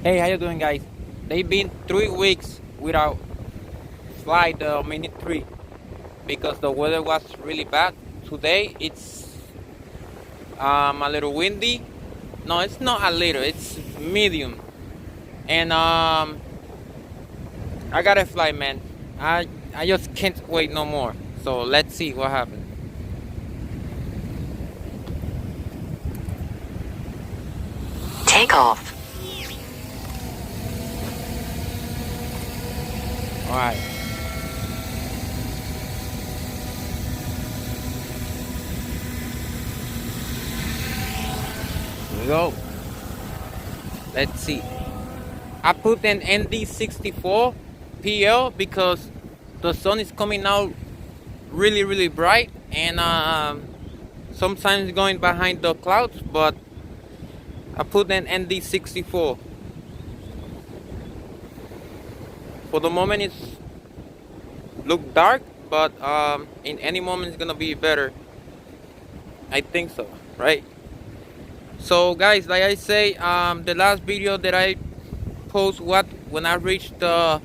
Hey, how you doing, guys? They've been 3 weeks without fly the Mini 3 because the weather was really bad. Today it's a little windy. No, it's not a little. It's medium, and I gotta fly, man. I just can't wait no more. So let's see what happens. Take off. All right. Here we go. Let's see. I put an ND64 PL because the sun is coming out really bright, and sometimes going behind the clouds, but I put an ND64. For the moment it's look dark, but in any moment it's gonna be better. I think so, right? So guys, like I say, the last video that I post when I reached the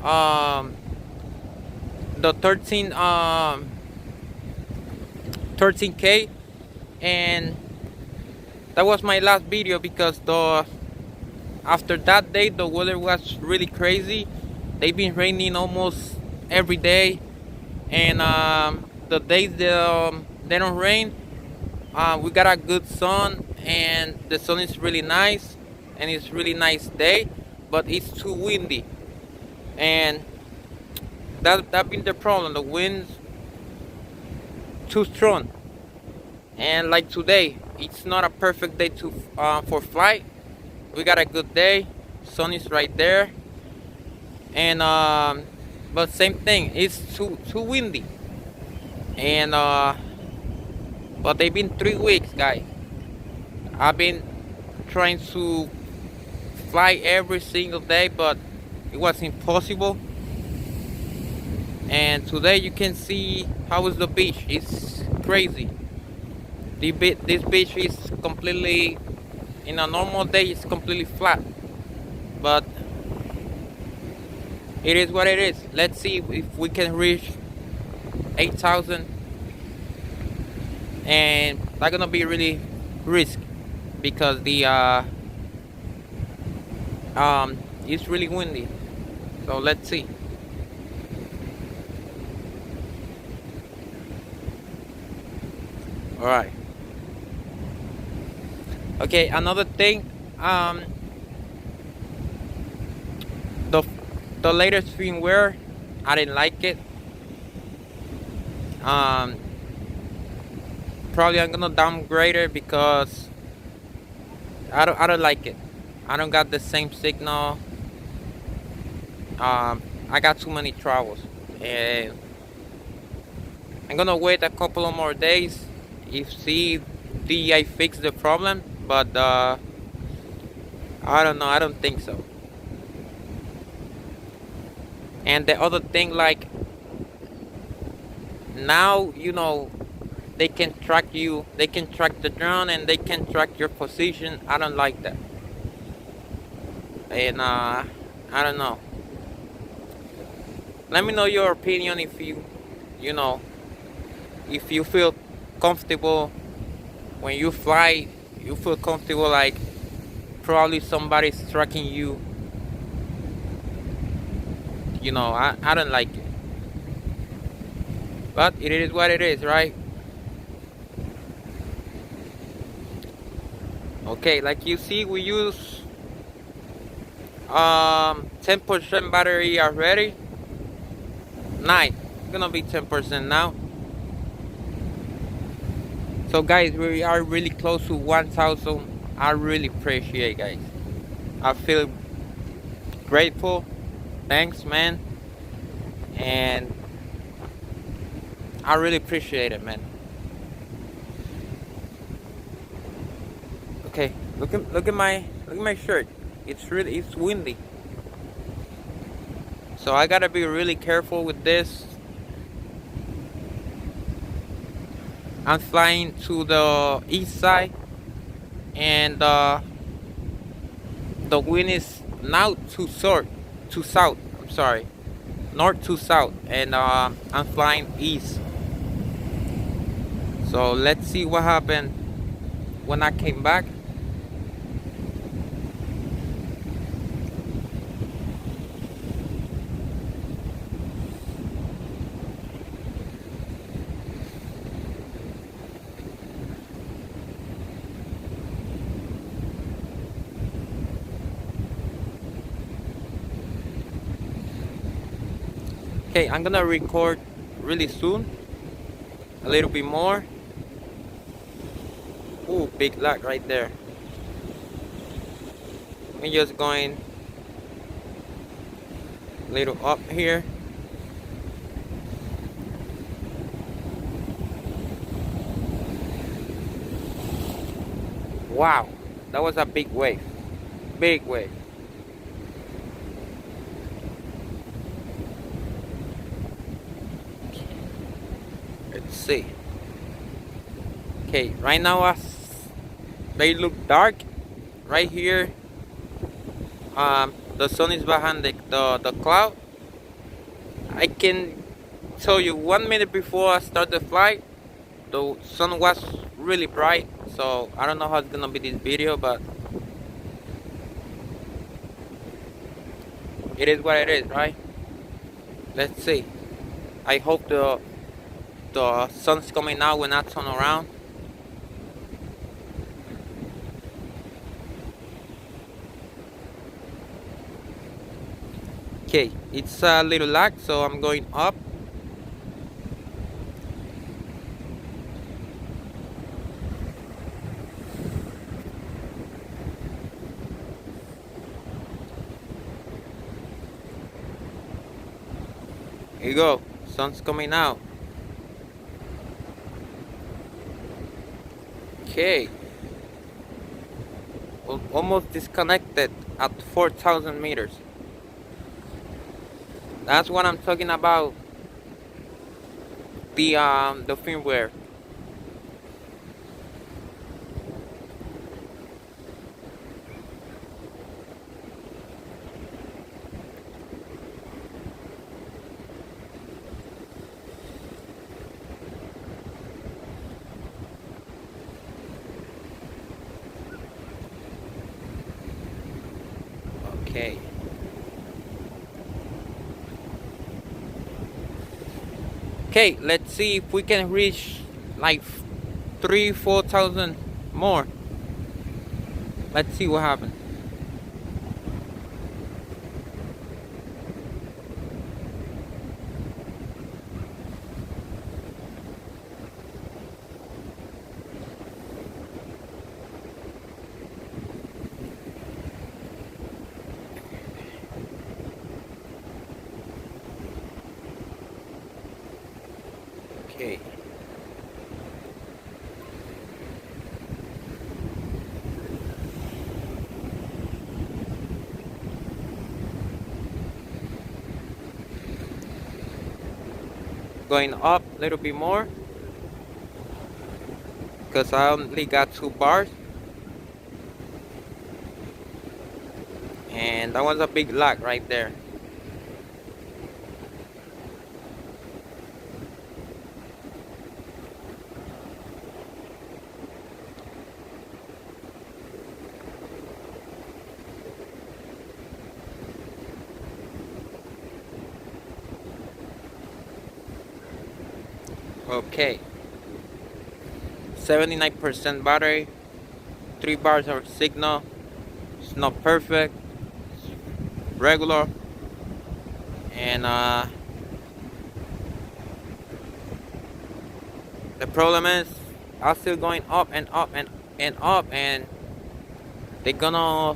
13K, and that was my last video because after that day the weather was really crazy. They've been raining almost every day, and the days they don't rain, we got a good sun, and the sun is really nice, and it's really nice day, but it's too windy, and that been the problem. The wind's too strong, and like today, it's not a perfect day to for flight. We got a good day, sun is right there, and but same thing, it's too windy, and but they've been 3 weeks, guys. I've been trying to fly every single day, but it was impossible. And today you can see how is the beach. It's crazy. This beach is completely, in a normal day it's completely flat, but it is what it is. Let's see if we can reach 8,000, and that's gonna be really risky because the it's really windy. So let's see. All right. Okay, another thing, the the latest firmware, I didn't like it. Probably I'm gonna downgrade it because I don't like it. I don't got the same signal. I got too many troubles, and I'm gonna wait a couple of more days if see I fix the problem, but I don't know. I don't think so. And the other thing, like now, they can track you. They can track the drone, and they can track your position. I don't like that, and I don't know. Let me know your opinion if you know, if you feel comfortable when you fly. You feel comfortable like probably somebody's tracking you. I don't like it, but it is what it is, right? Okay, like you see, we use 10% battery already. Nice. It's gonna be 10% now. So guys, we are really close to 1,000. I really appreciate, guys. I feel grateful. Thanks, man. And I really appreciate it, man. Okay, look at my shirt. It's windy. So I gotta be really careful with this. I'm flying to the east side, and the the wind is now to south. I'm sorry, north to south, and I'm flying east. So let's see what happened when I came back. Okay, I'm gonna record really soon, a little bit more. Ooh, big lag right there. I'm just going a little up here. Wow, that was a big wave. Big wave. Let's see. Okay, right now as they look dark right here. The sun is behind the cloud. I can tell you 1 minute before I start the flight, the sun was really bright. So I don't know how it's gonna be this video, but it is what it is, right? Let's see. I hope the sun's coming out when I turn around. Okay, it's a little lag, so I'm going up. Here you go, sun's coming out. Okay, almost disconnected at 4,000 meters. That's what I'm talking about. The firmware. Okay. Okay, let's see if we can reach like 3,000-4,000 more. Let's see what happens. Okay. Going up a little bit more because I only got 2 bars, and that was a big lag right there. Okay, 79% battery, 3 bars of signal. It's not perfect, it's regular, and the problem is I'm still going up and up and up, and they're gonna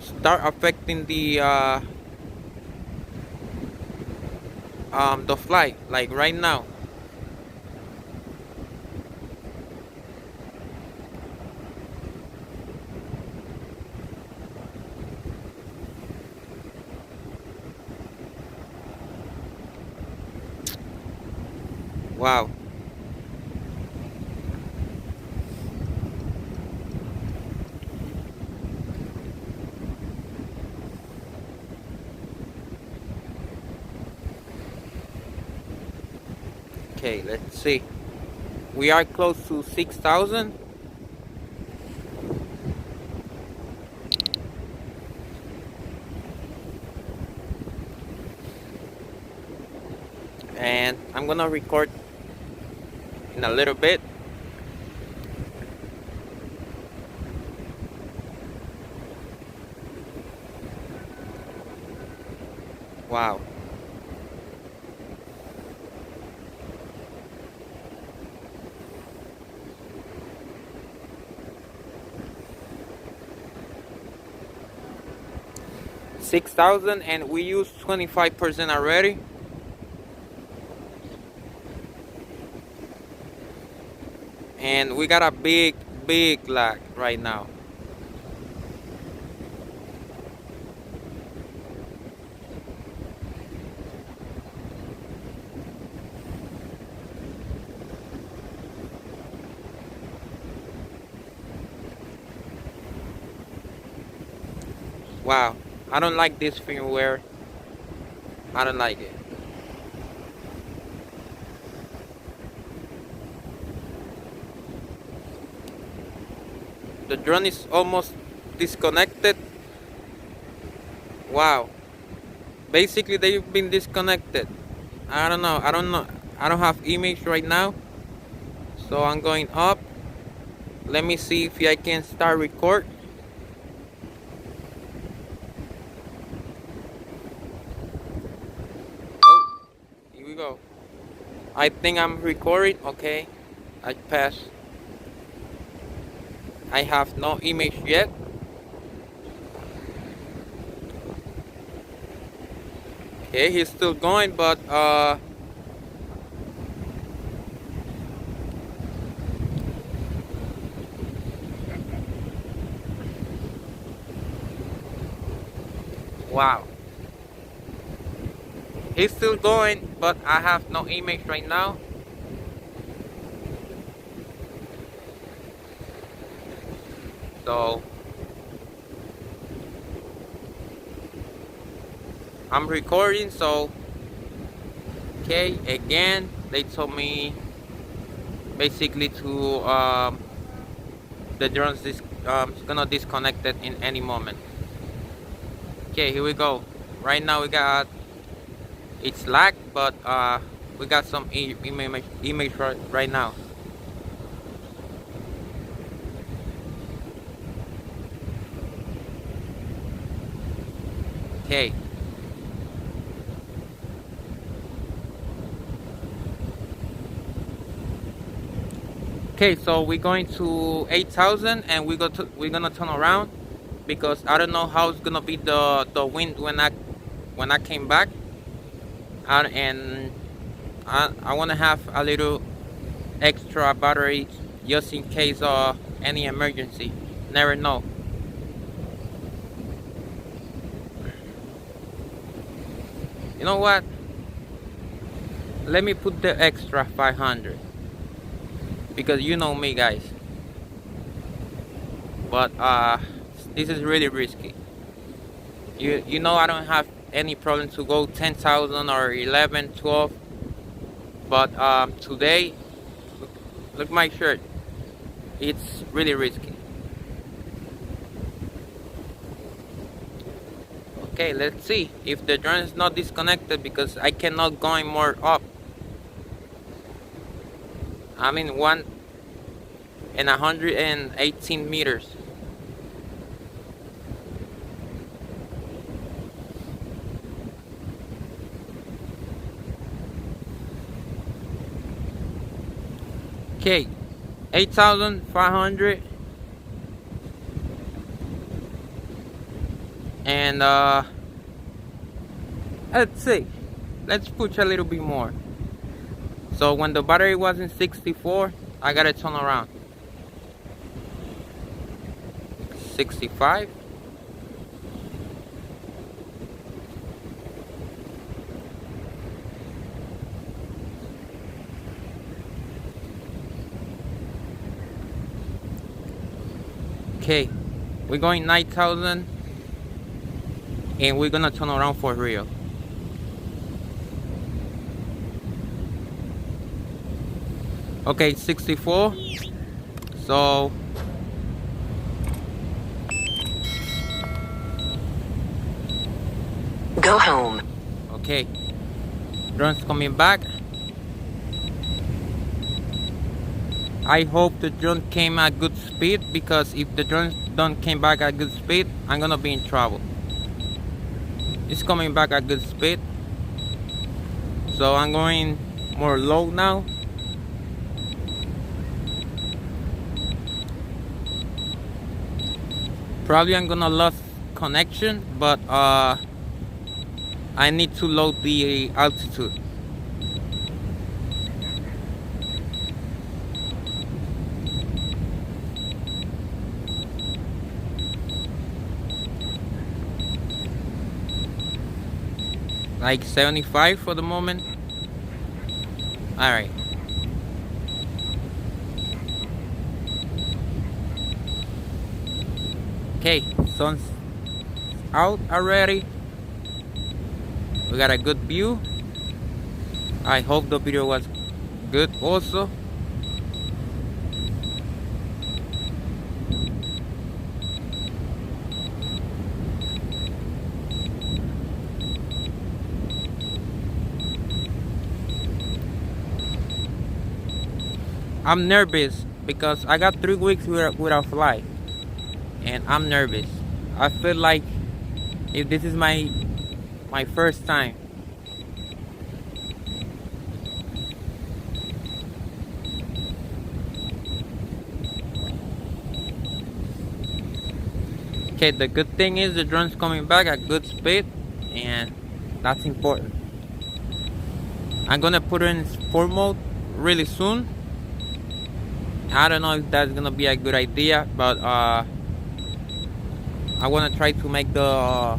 start affecting the flight, like right now. Wow. Okay, let's see. We are close to 6,000. And I'm gonna record in a little bit. Wow. $6,000 and we used 25% already. And we got a big lag right now. Wow, I don't like this firmware. I don't like it. The drone is almost disconnected. Wow. Basically they've been disconnected. I don't know. I don't have image right now. So I'm going up. Let me see if I can start record. Oh, here we go. I think I'm recording. Okay, I passed. I have no image yet. Okay, he's still going, but wow. He's still going, but I have no image right now. So I'm recording. So okay, again they told me basically to the drone's gonna disconnect it in any moment. Okay, here we go. Right now we got it's lag, but we got some image right now. Okay. Okay, so we're going to 8,000 and we're gonna turn around because I don't know how it's gonna be the wind when I came back. And I wanna have a little extra battery just in case of any emergency. Never know. You know what? Let me put the extra 500 because you know me, guys. But this is really risky. You know I don't have any problem to go 10,000 or 11, 12. But today, look my shirt. It's really risky. Okay, let's see if the drone is not disconnected because I cannot go any more up. I'm in 118 meters. Okay, 8,500. And let's see. Let's push a little bit more. So when the battery was in 64, I gotta turn around. 65. Okay, we're going 9,000 and we're gonna turn around for real. Okay, 64. So Go home. okay, drone's coming back. I hope the drone came at good speed, because if the drone don't came back at good speed, I'm gonna be in trouble. It's coming back at good speed, so I'm going more low now. Probably I'm gonna lose connection, but I need to load the altitude. Like 75 for the moment. Alright. Okay, sun's out already. We got a good view. I hope the video was good also. I'm nervous because I got 3 weeks without flight, and I'm nervous. I feel like if this is my first time. Okay, the good thing is the drone's coming back at good speed, and that's important. I'm gonna put it in sport mode really soon. I don't know if that's gonna be a good idea, but I wanna try to make the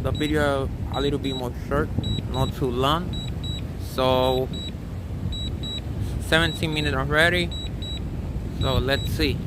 the video a little bit more short, not too long. So 17 minutes already. So let's see.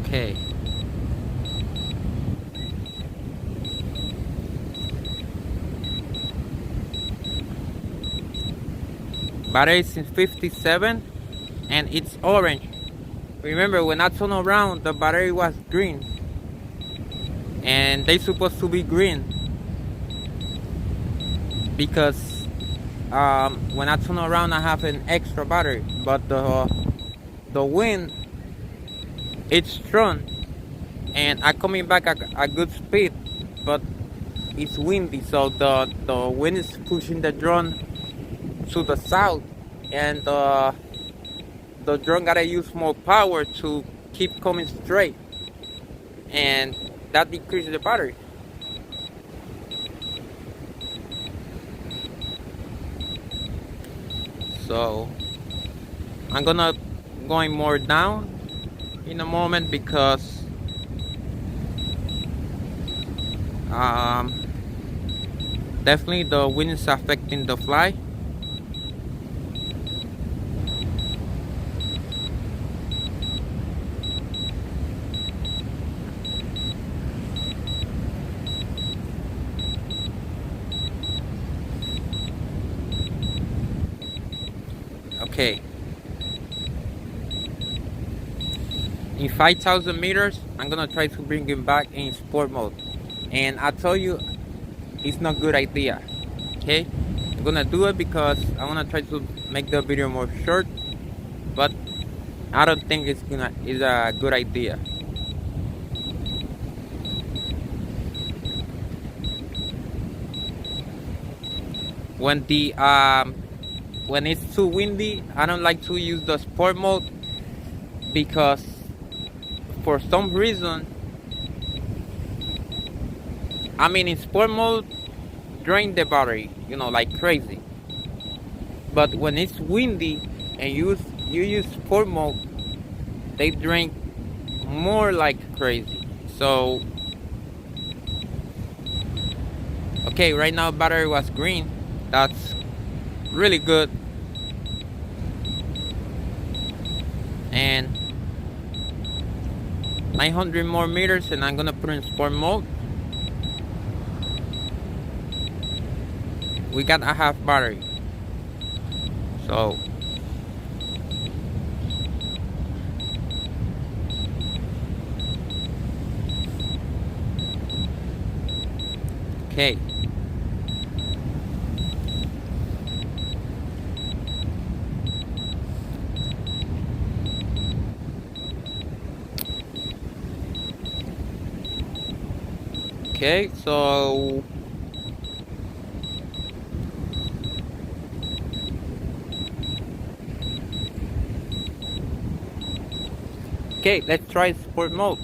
Okay. Battery is in 57 and it's orange. Remember, when I turn around, the battery was green, and they supposed to be green because when I turn around I have an extra battery, but the wind, it's strong, and I'm coming back at a good speed, but it's windy, so the wind is pushing the drone to the south, and the drone gotta use more power to keep coming straight, and that decreases the battery. So I'm gonna going more down in a moment because definitely the wind is affecting the fly. Okay, in 5,000 meters I'm gonna try to bring him back in sport mode, and I tell you, it's not a good idea. Okay, I'm gonna do it because I wanna try to make the video more short, but I don't think it's a good idea. When the when it's too windy, I don't like to use the sport mode because for some reason, I mean, in sport mode drain the battery, like crazy. But when it's windy and you use sport mode, they drain more like crazy. So okay, right now battery was green. That's really good. And 900 more meters, and I'm gonna put in sport mode. We got a half battery. So okay. Okay, so okay, let's try sport mode.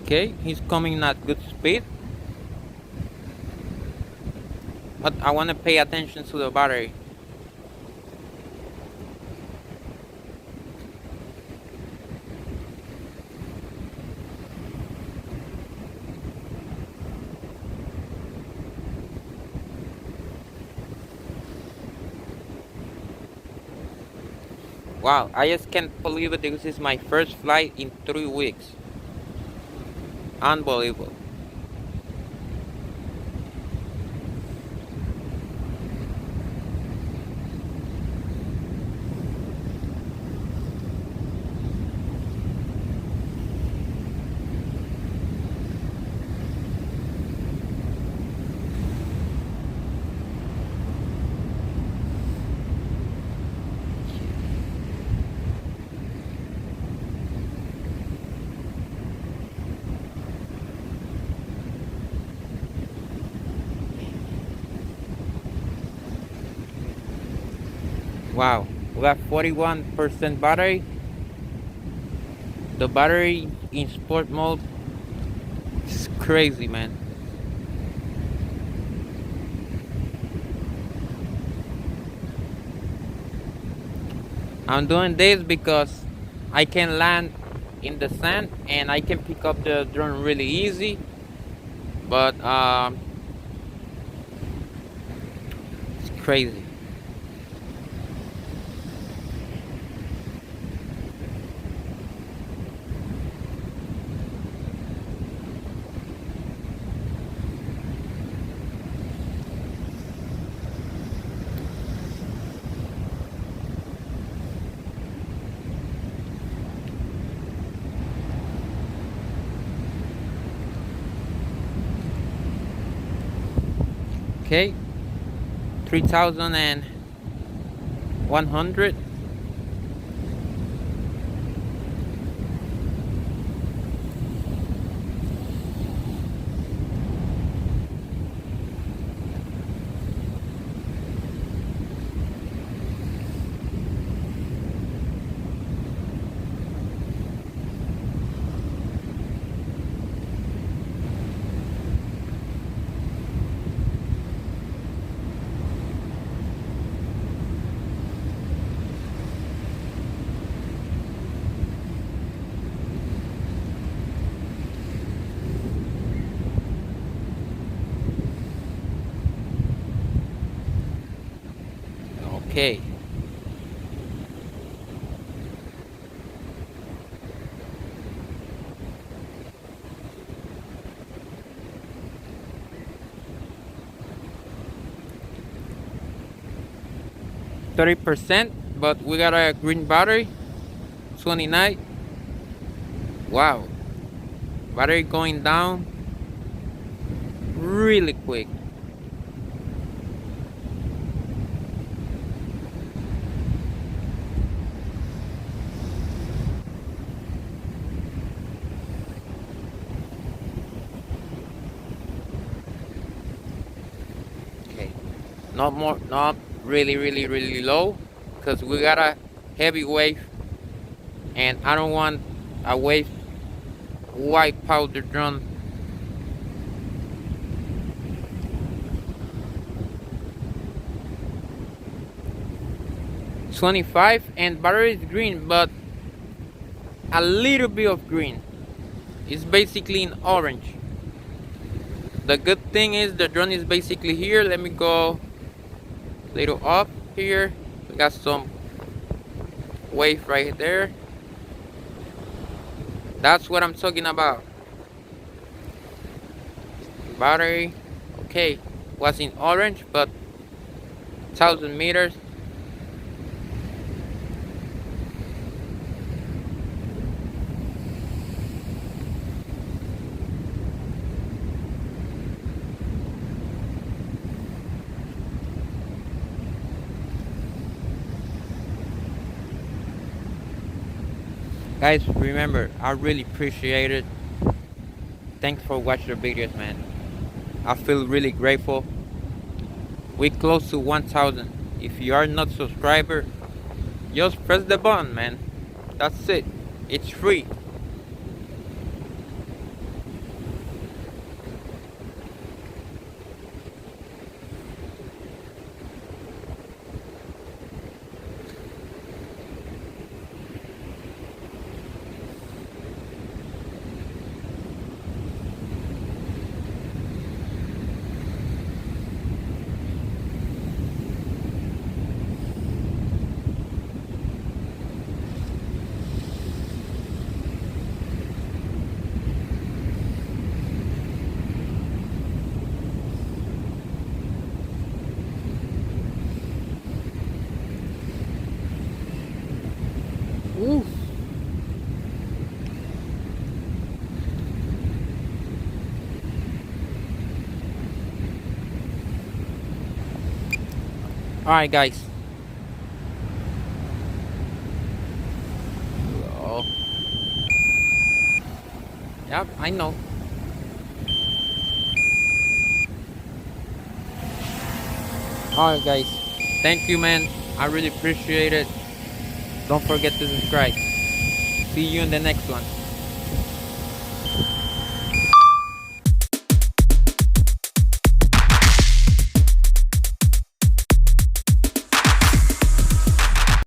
Okay, he's coming at good speed, but I want to pay attention to the battery. Wow, I just can't believe it. This is my first flight in 3 weeks. Unbelievable. Wow, we got 41% battery. The battery in sport mode is crazy, man. I'm doing this because I can land in the sand and I can pick up the drone really easy. But it's crazy. Okay, 3,100. Okay. %, but we got a green battery. 29. Wow. Battery going down really quick. Okay. Not really low, because we got a heavy wave and I don't want a wave wipe out the drone. $25 and battery is green, but a little bit of green. It's basically in orange. The good thing is the drone is basically here. Let me go a little up here. We got some wave right there. That's what I'm talking about. Battery, okay, was in orange, but 1,000 meters. Guys, remember, I really appreciate it. Thanks for watching the videos, man. I feel really grateful. We close to 1,000. If you are not subscriber, just press the button, man. That's it. It's free. Ooh. Alright, guys. Oh. Yep, I know. Alright, guys. Thank you, man. I really appreciate it. Don't forget to subscribe. See you in the next one.